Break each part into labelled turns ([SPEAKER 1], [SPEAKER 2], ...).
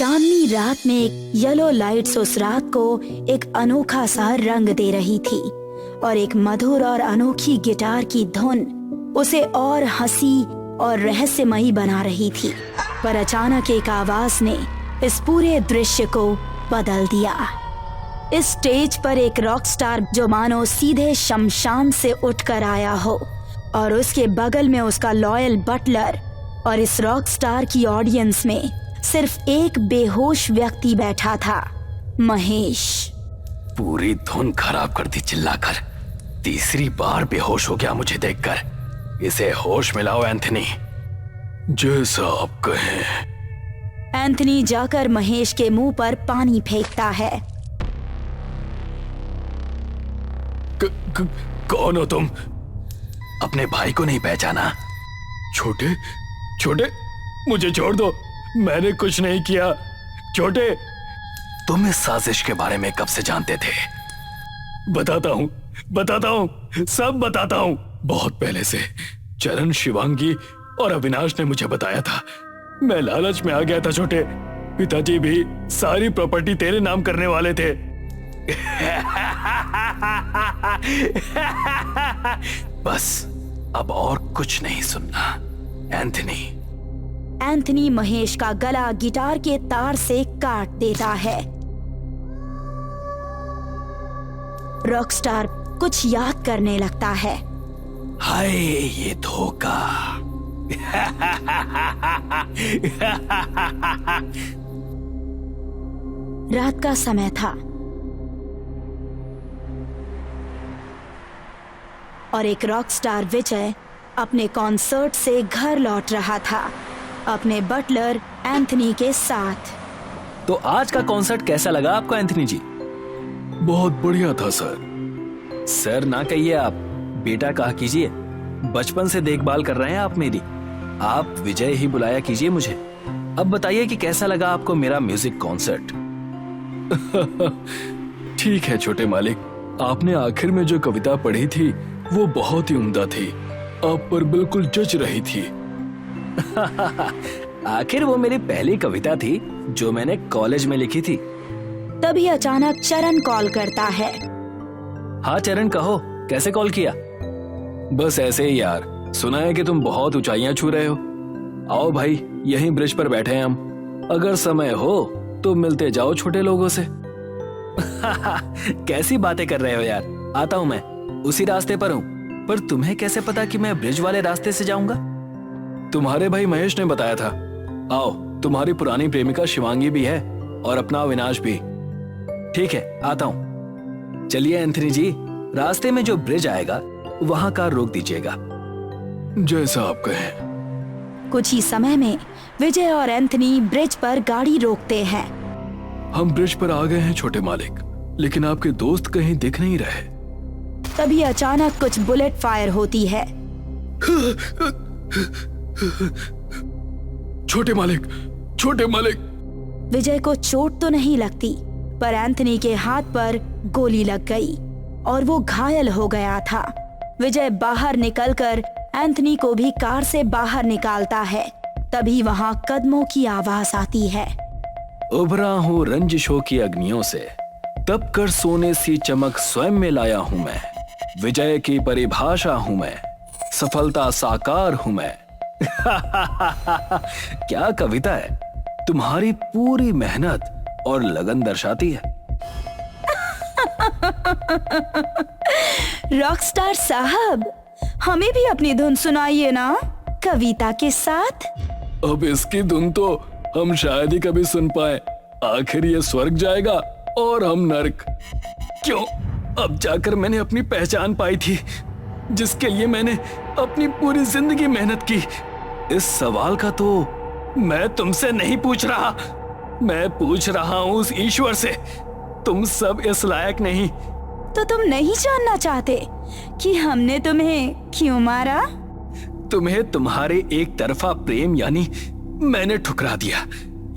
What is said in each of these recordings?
[SPEAKER 1] चांदनी रात में एक येलो लाइट्स उस रात को एक अनोखा सा रंग दे रही थी और एक मधुर और अनोखी गिटार की धुन उसे और हंसी और रहस्यमयी बना रही थी। पर अचानक एक आवाज ने इस पूरे दृश्य को बदल दिया। इस स्टेज पर एक रॉक स्टार जो मानो सीधे शमशान से उठकर आया हो और उसके बगल में उसका लॉयल बटलर, और इस रॉक स्टार की ऑडियंस में सिर्फ एक बेहोश व्यक्ति बैठा था, महेश।
[SPEAKER 2] पूरी धुन खराब कर दी चिल्लाकर। तीसरी बार बेहोश हो गया मुझे देखकर। इसे होश में लाओ एंथनी। जैसा आप कहें।
[SPEAKER 1] एंथनी जाकर महेश के मुंह पर पानी फेंकता है।
[SPEAKER 2] कौन हो तुम? अपने भाई को नहीं पहचाना? छोटे छोटे मुझे छोड़ दो, मैंने कुछ नहीं किया। छोटे, तुम इस साजिश के बारे में कब से जानते थे? बताता हूँ, सब बताता हूँ। बहुत पहले से चरण, शिवांगी और अविनाश ने मुझे बताया था। मैं लालच में आ गया था छोटे। पिताजी भी सारी प्रॉपर्टी तेरे नाम करने वाले थे। बस अब और कुछ नहीं सुनना एंथनी।
[SPEAKER 1] एंथनी महेश का गला गिटार के तार से काट देता है। रॉकस्टार कुछ याद करने लगता है।
[SPEAKER 2] हाय ये धोखा।
[SPEAKER 1] रात का समय था और एक रॉकस्टार विजय अपने कॉन्सर्ट से घर लौट रहा था अपने बटलर एंथनी के साथ।
[SPEAKER 3] तो आज का कॉन्सर्ट कैसा लगा आपको एंथनी जी?
[SPEAKER 2] बहुत बढ़िया था सर।
[SPEAKER 3] सर ना कहिए, आप बेटा कहा कीजिए। बचपन से देखभाल कर रहे हैं आप मेरी। आप विजय ही बुलाया कीजिए मुझे। अब बताइए कि कैसा लगा आपको मेरा म्यूजिक कॉन्सर्ट?
[SPEAKER 2] ठीक है छोटे मालिक, आपने आखिर में जो कविता पढ़ी थी वो बहुत ही उम्दा थी। आप पर बिल्कुल जच रही थी।
[SPEAKER 3] आखिर वो मेरी पहली कविता थी जो मैंने कॉलेज में लिखी थी।
[SPEAKER 1] तभी अचानक चरण कॉल करता है।
[SPEAKER 3] हाँ चरण, कहो कैसे कॉल किया?
[SPEAKER 2] बस ऐसे ही यार, सुना है कि तुम बहुत ऊंचाइयां छू रहे हो। आओ भाई, यहीं ब्रिज पर बैठे हैं हम। अगर समय हो तो मिलते जाओ छोटे लोगों से।
[SPEAKER 3] कैसी बातें कर रहे हो यार। आता हूँ, मैं उसी रास्ते पर हूँ। पर तुम्हें कैसे पता कि मैं ब्रिज वाले रास्ते से जाऊंगा?
[SPEAKER 2] तुम्हारे भाई महेश ने बताया था। आओ, तुम्हारी पुरानी प्रेमिका शिवांगी भी है और अपना अविनाश भी।
[SPEAKER 3] ठीक है, आता हूँ। चलिए एंथनी जी, रास्ते में जो ब्रिज आएगा वहां कार रोक दीजिएगा।
[SPEAKER 2] जैसा आप कहें।
[SPEAKER 1] कुछ ही समय में विजय और एंथनी ब्रिज पर गाड़ी रोकते हैं।
[SPEAKER 2] हम ब्रिज पर आ गए हैं छोटे मालिक, लेकिन आपके दोस्त कहीं दिख नहीं रहे।
[SPEAKER 1] तभी अचानक कुछ बुलेट फायर होती है।
[SPEAKER 2] छोटे मालिक, छोटे मालिक।
[SPEAKER 1] विजय को चोट तो नहीं लगती, पर एंथनी के हाथ पर गोली लग गई और वो घायल हो गया था। विजय बाहर निकलकर एंथनी को भी कार से बाहर निकालता है। तभी वहां कदमों की आवाज आती है।
[SPEAKER 2] उभरा हूँ रंजिशों की अग्नियों से, तब कर सोने सी चमक स्वयं में लाया हूँ मैं। विजय की परिभाषा हूँ मैं, सफलता साकार हूँ मैं। क्या कविता है, तुम्हारी पूरी मेहनत और लगन दर्शाती है।
[SPEAKER 1] रॉकस्टार साहब, हमें भी अपनी धुन सुनाइए ना, कविता के साथ।
[SPEAKER 2] अब इसकी धुन तो हम शायद ही कभी सुन पाए। आखिर ये स्वर्ग जाएगा और हम नर्क। क्यों? अब जाकर मैंने अपनी पहचान पाई थी, जिसके लिए मैंने अपनी पूरी जिंदगी मेहनत की। इस सवाल का तो मैं तुमसे नहीं पूछ रहा, मैं पूछ रहा हूँ उस ईश्वर से। तुम सब इस लायक नहीं।
[SPEAKER 1] तो तुम नहीं जानना चाहते कि हमने तुम्हें क्यों मारा?
[SPEAKER 2] तुम्हें तुम्हारे एक तरफा प्रेम यानी मैंने ठुकरा दिया।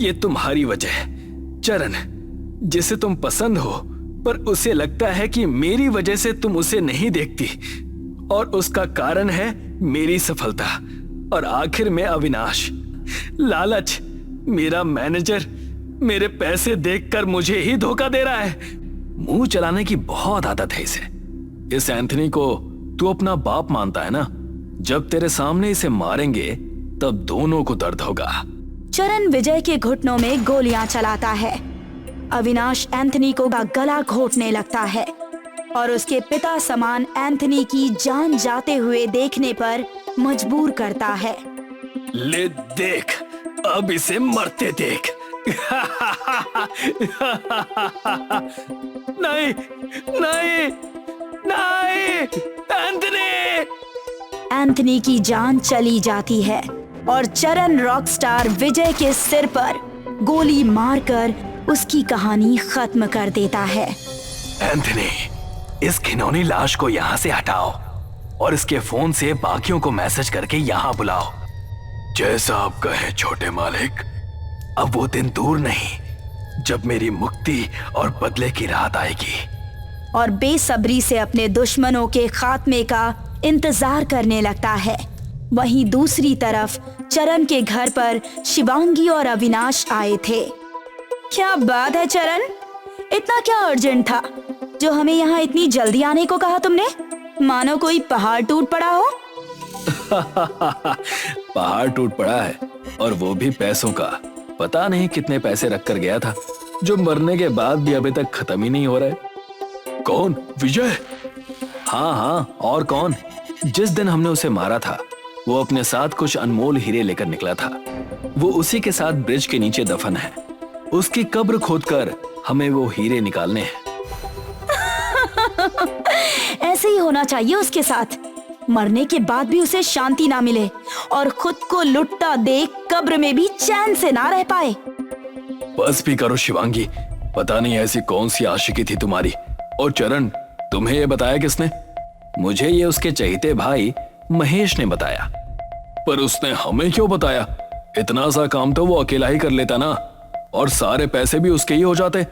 [SPEAKER 2] ये तुम्हारी वजह है। चरण, जिसे तुम पसंद हो, पर उसे लगता है कि मेरी वजह से तुम उसे नहीं देखती, और उसका कारण है मेरी सफलता। और आखिर में अविनाश, लालच, मेरा मैनेजर,
[SPEAKER 3] मेरे पैसे देखकर मुझे ही धोखा दे रहा है। मुंह चलाने की बहुत आदत है इसे। इस एंथनी को तू अपना बाप मानता है ना? जब तेरे सामने इसे मारेंगे तब दोनों को दर्द होगा।
[SPEAKER 1] चरण विजय के घुटनों में गोलियां चलाता है। अविनाश एंथनी को गला घोटने लगता है और उसके पिता समान एंथनी की जान जाते हुए देखने पर मजबूर करता है।
[SPEAKER 3] ले देख, अब इसे मरते देख। नहीं नहीं नहीं, एंथनी!
[SPEAKER 1] एंथनी की जान चली जाती है और चरण रॉकस्टार विजय के सिर पर गोली मारकर उसकी कहानी खत्म कर देता है।
[SPEAKER 2] एंथनी, इस घिनौनी लाश को यहाँ से हटाओ और इसके फोन से बाकियों को मैसेज करके यहाँ बुलाओ। जैसा आप कहें छोटे मालिक। अब वो दिन दूर नहीं जब मेरी मुक्ति और बदले की रात आएगी।
[SPEAKER 1] और बेसब्री से अपने दुश्मनों के खात्मे का इंतजार करने लगता है। वहीं दूसरी तरफ चरण के घर पर शिवांगी और अविनाश आए थे। क्या बात है चरण, इतना क्या अर्जेंट था जो हमें यहाँ इतनी जल्दी आने को कहा तुमने? मानो कोई पहाड़ टूट पड़ा हो।
[SPEAKER 3] पहाड़ टूट पड़ा है और वो भी पैसों का। पता नहीं कितने पैसे रख कर गया था जो मरने के बाद भी अभी तक खत्म ही नहीं हो रहे।
[SPEAKER 2] कौन? विजय?
[SPEAKER 3] हाँ, और कौन? जिस दिन हमने उसे मारा था वो अपने साथ कुछ अनमोल हीरे लेकर निकला था। वो उसी के साथ ब्रिज के नीचे दफन है। उसकी कब्र खोदकर हमें वो हीरे निकालने हैं।
[SPEAKER 1] ऐसे ही होना चाहिए उसके साथ। मरने के बाद भी उसे शांति ना मिले और खुद को लुटता देख कब्र में भी चैन से ना रह पाए।
[SPEAKER 3] बस भी करो शिवांगी, पता नहीं ऐसी कौन सी आशिकी थी तुम्हारी। और चरण, तुम्हें ये बताया किसने? मुझे ये उसके चहेते भाई महेश ने बताया। पर उसने हमें क्यों बताया? इतना सा काम तो वो अकेला ही कर लेता ना, और सारे पैसे भी उसके ही हो जाते।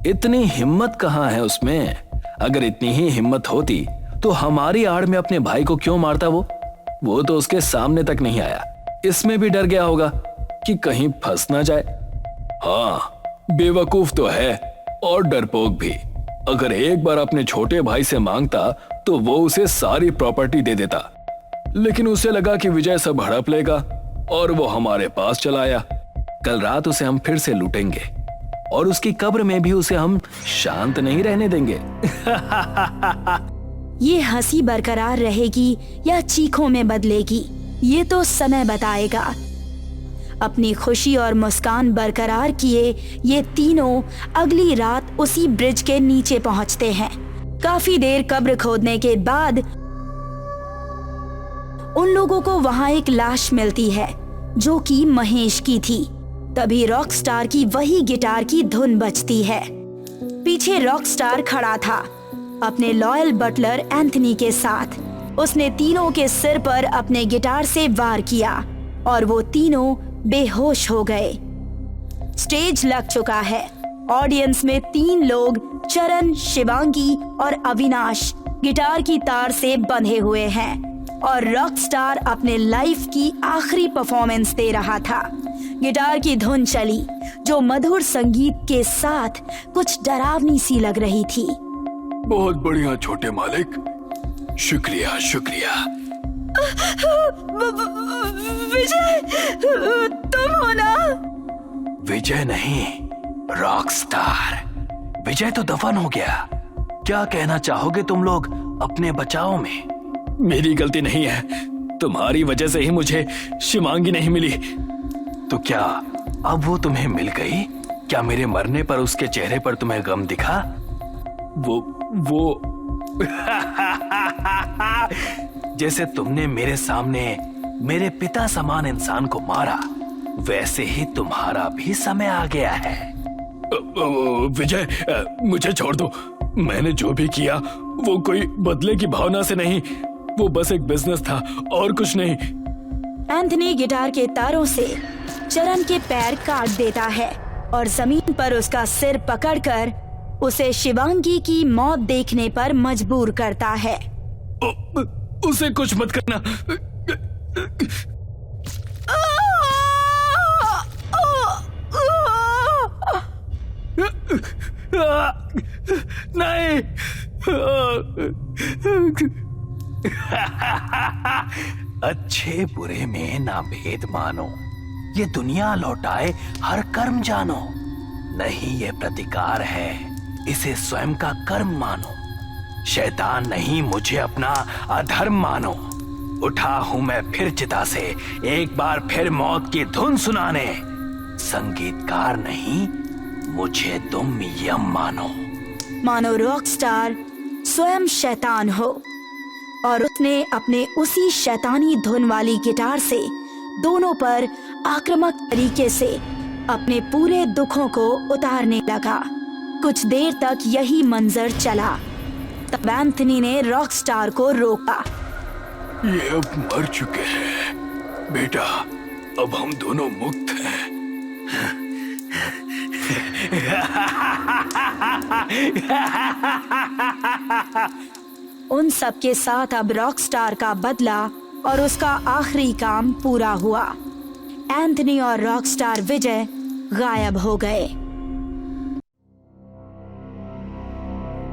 [SPEAKER 3] इतनी हिम्मत कहाँ है उसमें? अगर इतनी ही हिम्मत होती तो हमारी आड़ में अपने भाई को क्यों मारता वो तो उसके सामने तक नहीं आया। इसमें भी डर गया होगा कि कहीं फंस ना जाए। हाँ, बेवकूफ तो है और डरपोक भी। अगर एक बार अपने छोटे भाई से मांगता तो वो उसे सारी प्रॉपर्टी दे देता, लेकिन उसे लगा कि विजय सब हड़प लेगा और वो हमारे पास चला आया। कल रात उसे हम फिर से लूटेंगे और उसकी कब्र में भी उसे हम शांत नहीं रहने देंगे।
[SPEAKER 1] ये हंसी बरकरार रहेगी या चीखों में बदलेगी, ये तो समय बताएगा। अपनी खुशी और मुस्कान बरकरार किए ये तीनों अगली रात उसी ब्रिज के नीचे पहुंचते हैं। काफी देर कब्र खोदने के बाद उन लोगों को वहां एक लाश मिलती है जो कि महेश की थी। तभी रॉकस्टार की वही गिटार की धुन बजती है। पीछे रॉकस्टार खड़ा था अपने लॉयल बटलर एंथनी के साथ। उसने तीनों के सिर पर अपने गिटार से वार किया और वो तीनों बेहोश हो गए। स्टेज लग चुका है। ऑडियंस में 3 लोग चरण, शिवांगी और अविनाश गिटार की तार से बंधे हुए हैं और रॉकस्टार अपने लाइफ की आखिरी परफॉर्मेंस दे रहा था। गिटार की धुन चली जो मधुर संगीत के साथ कुछ डरावनी सी लग रही थी।
[SPEAKER 2] बहुत बढ़िया छोटे मालिक, शुक्रिया शुक्रिया।
[SPEAKER 1] विजय, तुम हो ना?
[SPEAKER 2] विजय नहीं, रॉकस्टार। विजय तो दफन हो गया। क्या कहना चाहोगे तुम लोग अपने बचाव में?
[SPEAKER 3] मेरी गलती नहीं है, तुम्हारी वजह से ही मुझे शिवांगी नहीं मिली।
[SPEAKER 2] तो क्या अब वो तुम्हें मिल गई? क्या मेरे मरने पर उसके चेहरे पर तुम्हें गम दिखा?
[SPEAKER 3] वो
[SPEAKER 2] जैसे तुमने मेरे सामने मेरे पिता समान इंसान को मारा, वैसे ही तुम्हारा भी समय आ गया है।
[SPEAKER 3] विजय, मुझे छोड़ दो। मैंने जो भी किया वो कोई बदले की भावना से नहीं, वो बस एक बिजनेस था और कुछ नहीं।
[SPEAKER 1] एंथनी गिटार के तारों से चरण के पैर काट देता है और जमीन पर उसका सिर पकड़कर उसे शिवांगी की मौत देखने पर मजबूर करता है।
[SPEAKER 3] उसे कुछ मत करना।
[SPEAKER 2] नहीं। अच्छे बुरे में ना भेद मानो, ये दुनिया लौटाए हर कर्म जानो। नहीं ये प्रतिकार है, इसे स्वयं का कर्म मानो। शैतान नहीं मुझे अपना अधर्म मानो। उठा हूं मैं फिर चिता से, एक बार फिर मौत की धुन सुनाने। संगीतकार नहीं मुझे तुम यम मानो।
[SPEAKER 1] मानो रॉकस्टार स्वयं शैतान हो और उसने अपने उसी शैतानी धुन वाली गिटार से दोनों पर आक्रामक तरीके से अपने पूरे दुखों को उतारने लगा। कुछ देर तक यही मंजर चला, तब एंथनी ने रॉकस्टार को रोका।
[SPEAKER 2] ये अब मर चुके हैं बेटा, अब हम दोनों मुक्त हैं।
[SPEAKER 1] उन सब के साथ अब रॉकस्टार का बदला और उसका आखिरी काम पूरा हुआ। एंथनी और रॉकस्टार विजय गायब हो गए।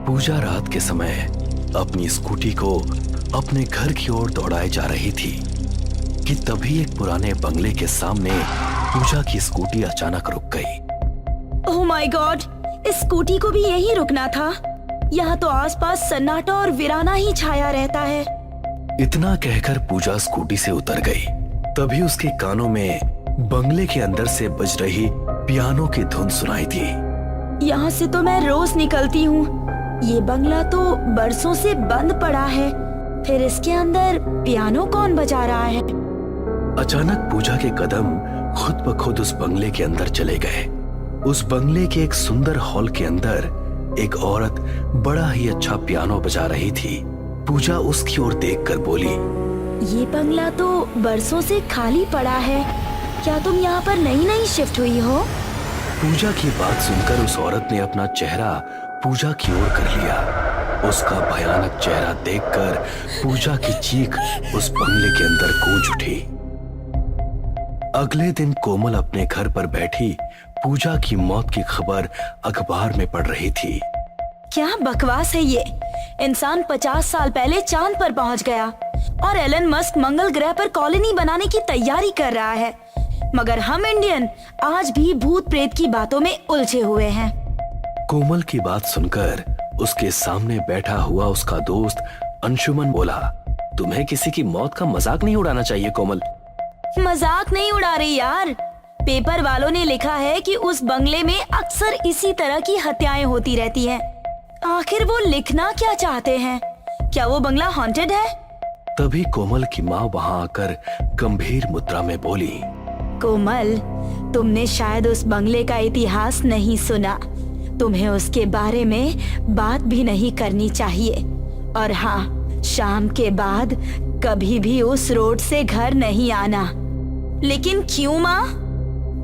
[SPEAKER 3] पूजा रात के समय अपनी स्कूटी को अपने घर की ओर दौड़ाए जा रही थी कि तभी एक पुराने बंगले के सामने पूजा की स्कूटी अचानक रुक गई।
[SPEAKER 1] ओह माय गॉड, इस स्कूटी को भी यहीं रुकना था। यहाँ तो आसपास सन्नाटा और वीराना ही छाया रहता है।
[SPEAKER 3] इतना कहकर पूजा स्कूटी से उतर गई। तभी उसके कानों में बंगले के अंदर से बज रही पियानो की धुन सुनाई दी।
[SPEAKER 1] यहाँ से तो मैं रोज निकलती हूँ। ये बंगला तो बरसों से बंद पड़ा है, फिर इसके अंदर पियानो कौन बजा रहा है?
[SPEAKER 3] अचानक पूजा के कदम खुद ब खुद उस बंगले के अंदर चले गए। उस बंगले के एक सुंदर हॉल के अंदर एक औरत बड़ा ही अच्छा पियानो बजा रही थी। पूजा उसकी ओर देखकर बोली,
[SPEAKER 1] ये बंगला तो बरसों से खाली पड़ा है, क्या तुम यहाँ पर नई शिफ्ट हुई हो?
[SPEAKER 3] पूजा की बात सुनकर उस औरत ने अपना चेहरा पूजा की ओर कर लिया। उसका भयानक चेहरा देखकर पूजा की चीख उस बंगले के अंदर गूंज उठी। अगले दिन कोमल अपने घर पर बैठी पूजा की मौत की खबर अखबार में पढ़ रही थी।
[SPEAKER 1] क्या बकवास है ये? इंसान 50 साल पहले चांद पर पहुंच गया और एलन मस्क मंगल ग्रह पर कॉलोनी बनाने की तैयारी कर रहा है, मगर हम इंडियन आज भी भूत प्रेत की बातों में उलझे हुए हैं।
[SPEAKER 3] कोमल की बात सुनकर उसके सामने बैठा हुआ उसका दोस्त अंशुमन बोला, तुम्हें किसी की मौत का मजाक नहीं उड़ाना चाहिए कोमल।
[SPEAKER 1] मजाक नहीं उड़ा रही यार, पेपर वालों ने लिखा है कि उस बंगले में अक्सर इसी तरह की हत्याएं होती रहती हैं। आखिर वो लिखना क्या चाहते हैं? क्या वो बंगला हॉन्टेड है?
[SPEAKER 3] तभी कोमल की माँ वहाँ आकर गंभीर मुद्रा में बोली,
[SPEAKER 1] कोमल, तुमने शायद उस बंगले का इतिहास नहीं सुना। तुम्हें उसके बारे में बात भी नहीं करनी चाहिए। और हाँ, शाम के बाद कभी भी उस रोड से घर नहीं आना। लेकिन क्यों माँ?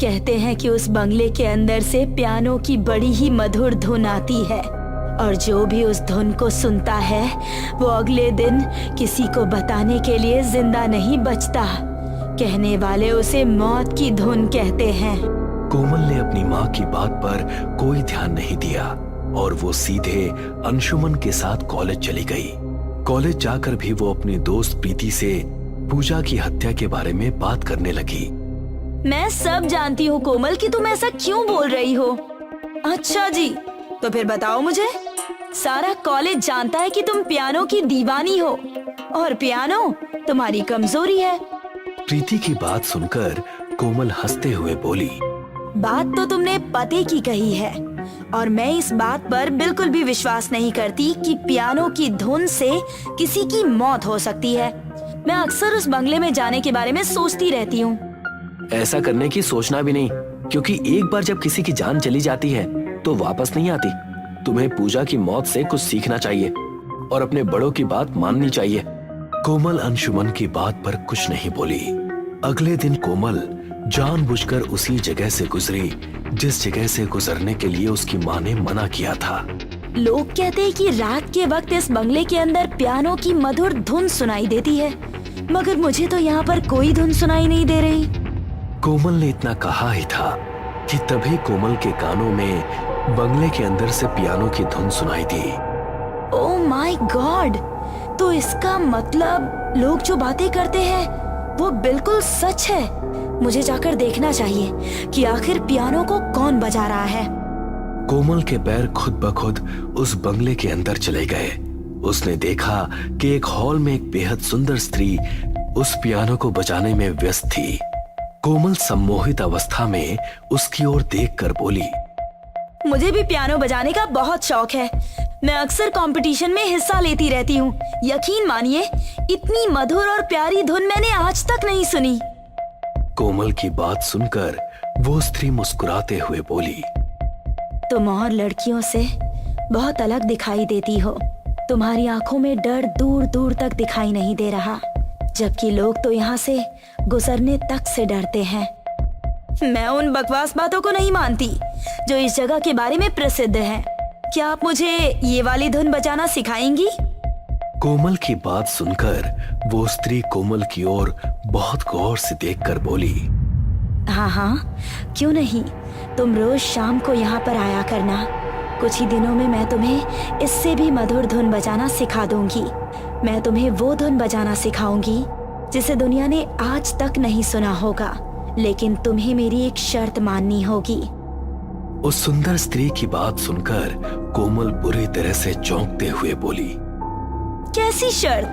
[SPEAKER 1] कहते हैं कि उस बंगले के अंदर से पियानो की बड़ी ही मधुर धुन आती है और जो भी उस धुन को सुनता है वो अगले दिन किसी को बताने के लिए जिंदा नहीं बचता। कहने वाले उसे मौत की धुन कहते हैं।
[SPEAKER 3] कोमल ने अपनी माँ की बात पर कोई ध्यान नहीं दिया और वो सीधे अंशुमन के साथ कॉलेज चली गई। कॉलेज जाकर भी वो अपनी दोस्त प्रीति से पूजा की हत्या के बारे में बात करने लगी।
[SPEAKER 1] मैं सब जानती हूँ कोमल कि तुम ऐसा क्यों बोल रही हो। अच्छा जी, तो फिर बताओ मुझे। सारा कॉलेज जानता है कि तुम पियानो की दीवानी हो और पियानो तुम्हारी कमजोरी है।
[SPEAKER 3] प्रीति की बात सुनकर कोमल हंसते हुए बोली,
[SPEAKER 1] बात तो तुमने पते की कही है और मैं इस बात पर बिल्कुल भी विश्वास नहीं करती कि पियानो की धुन से किसी की मौत हो सकती है। मैं अक्सर उस बंगले में जाने के बारे में सोचती रहती हूँ।
[SPEAKER 3] ऐसा करने की सोचना भी नहीं, क्योंकि एक बार जब किसी की जान चली जाती है तो वापस नहीं आती। तुम्हें पूजा की मौत से कुछ सीखना चाहिए और अपने बड़ों की बात माननी चाहिए। कोमल अंशुमन की बात पर कुछ नहीं बोली। अगले दिन कोमल जानबूझकर उसी जगह से गुजरी जिस जगह से गुजरने के लिए उसकी माँ ने मना किया था।
[SPEAKER 1] लोग कहते हैं कि रात के वक्त इस बंगले के अंदर पियानो की मधुर धुन सुनाई देती है, मगर मुझे तो यहाँ पर कोई धुन सुनाई नहीं दे रही।
[SPEAKER 3] कोमल ने इतना कहा ही था कि तभी कोमल के कानों में बंगले के अंदर से पियानो की धुन सुनाई दी।
[SPEAKER 1] ओह माय गॉड, तो इसका मतलब लोग जो बातें करते हैं वो बिल्कुल सच है। मुझे जाकर देखना चाहिए कि आखिर पियानो को कौन बजा रहा है।
[SPEAKER 3] कोमल के पैर खुद ब खुद उस बंगले के अंदर चले गए। उसने देखा कि एक हॉल में एक बेहद सुंदर स्त्री उस पियानो को बजाने में व्यस्त थी। कोमल सम्मोहित अवस्था में उसकी ओर देखकर बोली,
[SPEAKER 1] मुझे भी पियानो बजाने का बहुत शौक है। मैं अक्सर कंपटीशन में हिस्सा लेती रहती हूँ। यकीन मानिए, इतनी मधुर और प्यारी धुन मैंने आज तक नहीं सुनी।
[SPEAKER 3] कोमल की बात सुनकर वो स्त्री मुस्कुराते हुए बोली,
[SPEAKER 1] तुम और लड़कियों से बहुत अलग दिखाई देती हो। तुम्हारी आंखों में डर दूर दूर तक दिखाई नहीं दे रहा, जबकि लोग तो यहाँ से गुजरने तक से डरते हैं। मैं उन बकवास बातों को नहीं मानती जो इस जगह के बारे में प्रसिद्ध है। क्या आप मुझे ये वाली धुन बजाना सिखाएंगी?
[SPEAKER 3] कोमल की बात सुनकर वो स्त्री कोमल की ओर बहुत गौर से देखकर बोली,
[SPEAKER 1] हाँ हाँ, क्यों नहीं। तुम रोज शाम को यहाँ पर आया करना। कुछ ही दिनों में मैं तुम्हें इससे भी मधुर धुन बजाना सिखा दूंगी। मैं तुम्हें वो धुन बजाना सिखाऊंगी जिसे दुनिया ने आज तक नहीं सुना होगा, लेकिन तुम्हें मेरी एक शर्त माननी होगी।
[SPEAKER 3] उस सुंदर स्त्री की बात सुनकर कोमल बुरी तरह से चौंकते हुए बोली,
[SPEAKER 1] कैसी शर्त?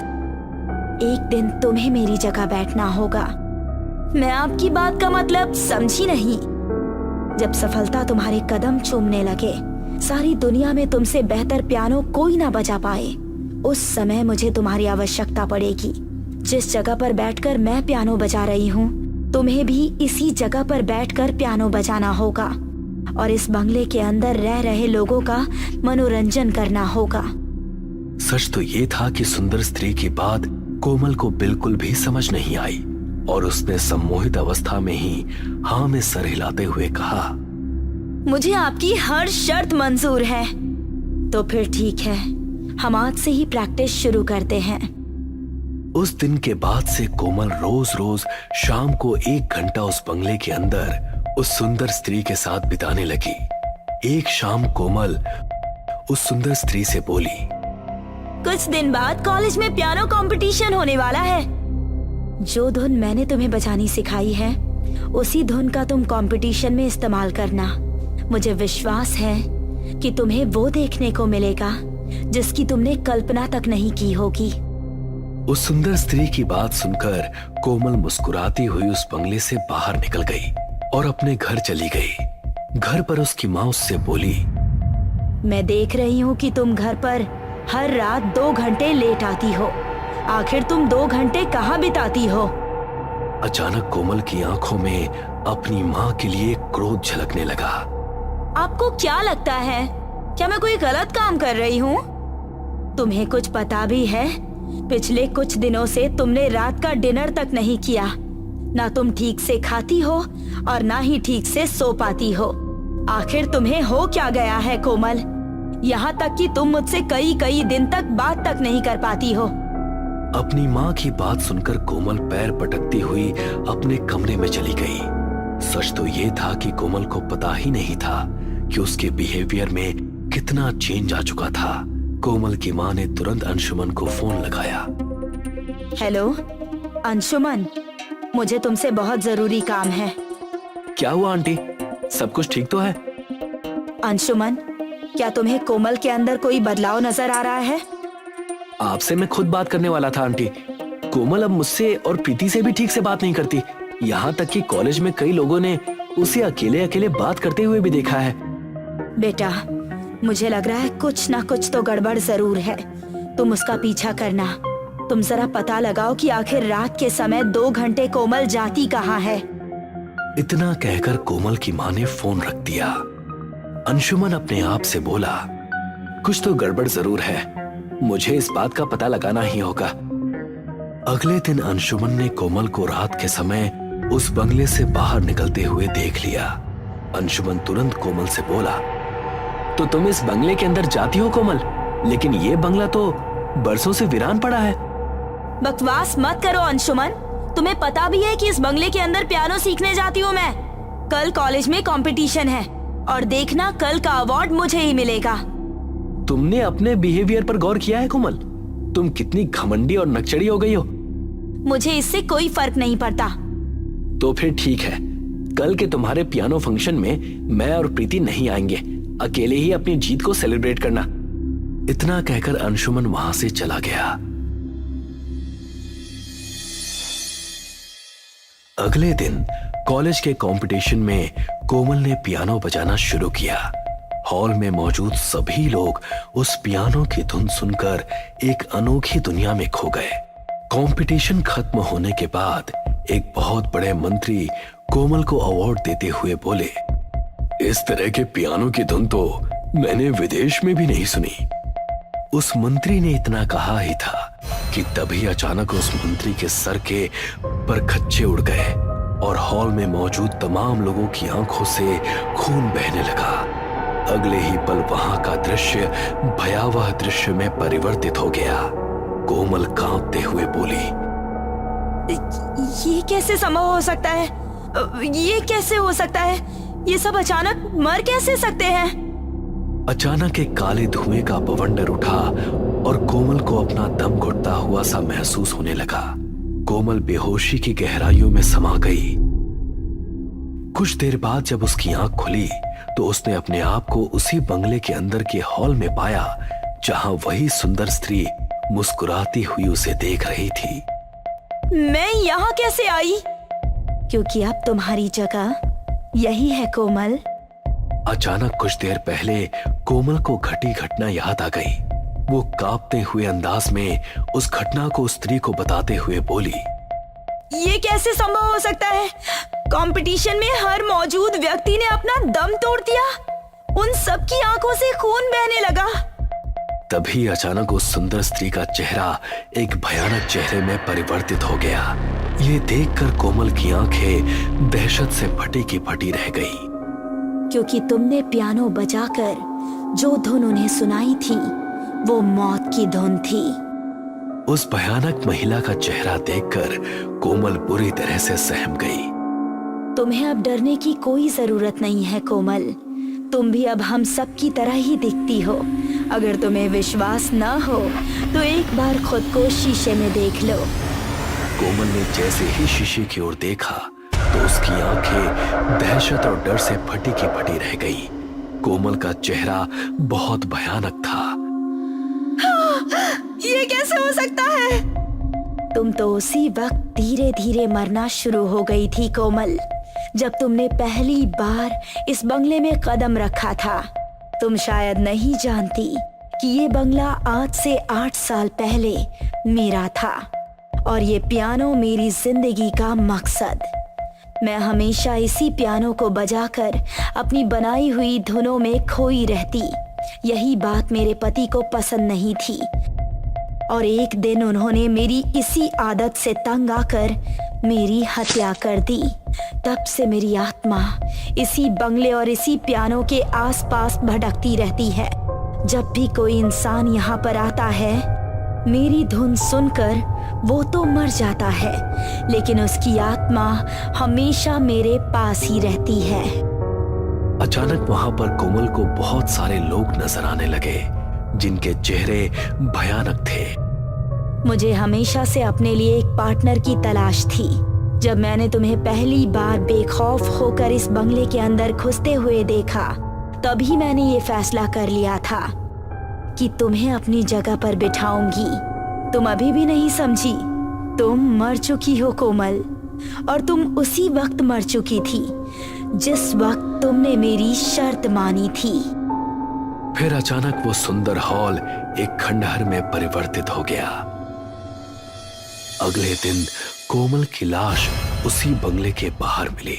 [SPEAKER 1] एक दिन तुम्हें मेरी जगह बैठना होगा। मैं आपकी बात का मतलब समझी नहीं। जब सफलता तुम्हारे कदम चूमने लगे, सारी दुनिया में तुमसे बेहतर पियानो कोई ना बजा पाए, उस समय मुझे तुम्हारी आवश्यकता पड़ेगी। जिस जगह पर बैठकर मैं पियानो बजा रही हूँ, तुम्हें भी इसी जगह पर बैठकर पियानो बजाना होगा और इस बंगले के अंदर रह रहे लोगों का मनोरंजन करना होगा।
[SPEAKER 3] सच तो ये था कि सुंदर स्त्री की बात कोमल को बिल्कुल भी समझ नहीं आई और उसने सम्मोहित अवस्था में ही हाँ में सर हिलाते हुए कहा,
[SPEAKER 1] मुझे आपकी हर शर्त मंजूर है। तो फिर ठीक है, हम आज से ही प्रैक्टिस शुरू करते हैं।
[SPEAKER 3] उस दिन के बाद से कोमल रोज रोज शाम को 1 घंटा उस बंगले के अंदर उस सुंदर स्त्री के साथ बिताने लगी। एक शाम कोमल उस सुंदर स्त्री से बोली,
[SPEAKER 1] कुछ दिन बाद कॉलेज में पियानो कंपटीशन होने वाला है। जो धुन मैंने तुम्हें बजानी सिखाई है, उसी धुन का तुम कंपटीशन में इस्तेमाल करना। मुझे विश्वास है कि तुम्हें वो देखने को मिलेगा जिसकी तुमने कल्पना तक नहीं की होगी।
[SPEAKER 3] उस सुंदर स्त्री की बात सुनकर कोमल मुस्कुराती हुई उस बंगले से बाहर निकल गई और अपने घर चली गई। घर पर उसकी माँ उससे बोली,
[SPEAKER 1] मैं देख रही हूँ कि तुम घर पर हर रात 2 घंटे लेट आती हो। आखिर तुम 2 घंटे कहाँ बिताती हो?
[SPEAKER 3] अचानक कोमल की आंखों में अपनी माँ के लिए क्रोध झलकने लगा।
[SPEAKER 1] आपको क्या लगता है, क्या मैं कोई गलत काम कर रही हूँ? तुम्हें कुछ पता भी है? पिछले कुछ दिनों से तुमने रात का डिनर तक नहीं किया। ना तुम ठीक से खाती हो और ना ही ठीक से सो पाती हो। आखिर तुम्हें हो क्या गया है कोमल? यहाँ तक कि तुम मुझसे कई दिन तक बात तक नहीं कर पाती हो।
[SPEAKER 3] अपनी माँ की बात सुनकर कोमल पैर पटकती हुई अपने कमरे में चली गई। सच तो ये था कि कोमल को पता ही नहीं था कि उसके बिहेवियर में कितना चेंज आ चुका था। कोमल की माँ ने तुरंत अंशुमन को फोन लगाया।
[SPEAKER 1] हेलो अंशुमन, मुझे तुमसे बहुत जरूरी काम है।
[SPEAKER 3] क्या हुआ आंटी, सब कुछ ठीक तो है?
[SPEAKER 1] अंशुमन, क्या तुम्हें कोमल के अंदर कोई बदलाव नजर आ रहा है?
[SPEAKER 3] आपसे मैं खुद बात करने वाला था आंटी। कोमल अब मुझसे और प्रीति से भी ठीक से बात नहीं करती। यहाँ तक कि कॉलेज में कई लोगों ने उसे अकेले अकेले बात करते हुए भी देखा है।
[SPEAKER 1] बेटा, मुझे लग रहा है कुछ ना कुछ तो गड़बड़ जरूर है। तुम उसका पीछा करना। तुम जरा पता लगाओ कि आखिर रात के समय 2 घंटे कोमल जाती कहाँ है।
[SPEAKER 3] इतना कहकर कोमल की माँ ने फोन रख दिया। अंशुमन अपने आप से बोला, कुछ तो गड़बड़ जरूर है, मुझे इस बात का पता लगाना ही होगा। अगले दिन अंशुमन ने कोमल को रात के समय उस बंगले से बाहर निकलते हुए देख लिया। अंशुमन तुरंत कोमल से बोला, तो तुम इस बंगले के अंदर जाती हो कोमल? लेकिन ये बंगला तो बरसों से वीरान पड़ा है।
[SPEAKER 1] बकवास मत करो अंशुमन। तुम्हें पता भी है कि इस बंगले के अंदर पियानो सीखने जाती हूँ मैं। कल कॉलेज में कंपटीशन है। और देखना कल का अवार्ड मुझे ही मिलेगा।
[SPEAKER 3] तुमने अपने बिहेवियर पर गौर किया है कोमल? तुम कितनी घमंडी और नकचड़ी हो गई हो।
[SPEAKER 1] मुझे इससे कोई फर्क नहीं पड़ता।
[SPEAKER 3] तो फिर ठीक है, कल के तुम्हारे पियानो फंक्शन में मैं और प्रीति नहीं आएंगे। अकेले ही अपनी जीत को सेलिब्रेट करना। इतना कहकर अंशुमन वहां से चला गया। अगले दिन कॉलेज के कंपटीशन में कोमल ने पियानो बजाना शुरू किया। हॉल में मौजूद सभी लोग उस पियानो की धुन सुनकर एक अनोखी दुनिया में खो गए। कंपटीशन खत्म होने के बाद एक बहुत बड़े मंत्री कोमल को अवार्ड देते हुए बोले, इस तरह के पियानो की धुन तो मैंने विदेश में भी नहीं सुनी। उस मंत्री ने इतना कहा ही था कि तभी अचानक उस मंत्री के सर के परखच्चे उड़ गए और हॉल में मौजूद तमाम लोगों की आंखों से खून बहने लगा। अगले ही पल वहां का दृश्य भयावह दृश्य में परिवर्तित हो गया। कोमल कांपते हुए बोली,
[SPEAKER 1] ये कैसे संभव हो सकता है? ये कैसे हो सकता है? ये सब अचानक मर कैसे सकते हैं?
[SPEAKER 3] अचानक एक काले धुएं का बवंडर उठा और कोमल को अपना दम घुटता हुआ सा महसूस होने लगा। कोमल बेहोशी की गहराइयों में समा गई। कुछ देर बाद जब उसकी आंख खुली तो उसने अपने आप को उसी बंगले के अंदर के हॉल में पाया जहां वही सुंदर स्त्री मुस्कुराती हुई उसे देख रही थी।
[SPEAKER 1] मैं यहाँ कैसे आई? क्योंकि अब तुम्हारी जगह यही है कोमल।
[SPEAKER 3] अचानक कुछ देर पहले कोमल को घटी घटना याद आ गई। वो कांपते हुए अंदाज में उस घटना को उस स्त्री को बताते हुए बोली,
[SPEAKER 1] ये कैसे संभव हो सकता है? कंपटीशन में हर मौजूद व्यक्ति ने अपना दम तोड़ दिया। उन सबकी आंखों से खून बहने लगा।
[SPEAKER 3] तभी अचानक उस सुंदर स्त्री का चेहरा एक भयानक चेहरे में परिवर्तित हो गया। ये देखकर कोमल की आंखें दहशत से फटी की फटी रह गई।
[SPEAKER 1] क्योंकि तुमने पियानो बजाकर जो धुन उन्हें सुनाई थी वो मौत की धुन थी।
[SPEAKER 3] उस भयानक महिला का चेहरा देखकर कोमल बुरी तरह से सहम गई।
[SPEAKER 1] तुम्हें अब डरने की कोई जरूरत नहीं है कोमल। तुम भी अब हम सब की तरह ही दिखती हो। अगर तुम्हें विश्वास न हो तो एक बार खुद को शीशे में देख लो।
[SPEAKER 3] कोमल ने जैसे ही शीशे की ओर देखा तो उसकी आंखें दहशत और डर से फटी की फटी रह गई। कोमल का चेहरा बहुत भयानक था।
[SPEAKER 1] ये कैसे हो सकता है? तुम तो उसी वक्त धीरे धीरे मरना शुरू हो गई थी कोमल, जब तुमने पहली बार इस बंगले में कदम रखा था। तुम शायद नहीं जानती कि ये बंगला आज से 8 साल पहले मेरा था और ये पियानो मेरी जिंदगी का मकसद। मैं हमेशा इसी पियानो को बजाकर अपनी बनाई हुई धुनों में खोई रहती। यही बात मेरे पति को पसंद नहीं थी और एक दिन उन्होंने मेरी इसी आदत से तंग आकर मेरी हत्या कर दी। तब से मेरी आत्मा इसी बंगले और इसी पियानो के आसपास भटकती रहती है। जब भी कोई इंसान यहाँ पर आता है, मेरी धुन सुनकर वो तो मर जाता है, लेकिन उसकी आत्मा हमेशा मेरे पास ही रहती है।
[SPEAKER 3] अचानक वहां पर कोमल को बहुत सारे लोग नजर आने लगे जिनके चेहरे भयानक थे।
[SPEAKER 1] मुझे हमेशा से अपने लिए एक पार्टनर की तलाश थी। जब मैंने तुम्हें पहली बार बेखौफ होकर इस बंगले के अंदर घुसते हुए देखा, तभी मैंने ये फैसला कर लिया था कि तुम्हें अपनी जगह पर बिठाऊंगी। तुम अभी भी नहीं समझी। तुम मर चुकी हो कोमल, और तुम उसी वक्त मर चुकी थी जिस वक्त तुमने मेरी शर्त मानी थी।
[SPEAKER 3] फिर अचानक वो सुंदर हॉल एक खंडहर में परिवर्तित हो गया। अगले दिन कोमल की लाश उसी बंगले के बाहर मिली।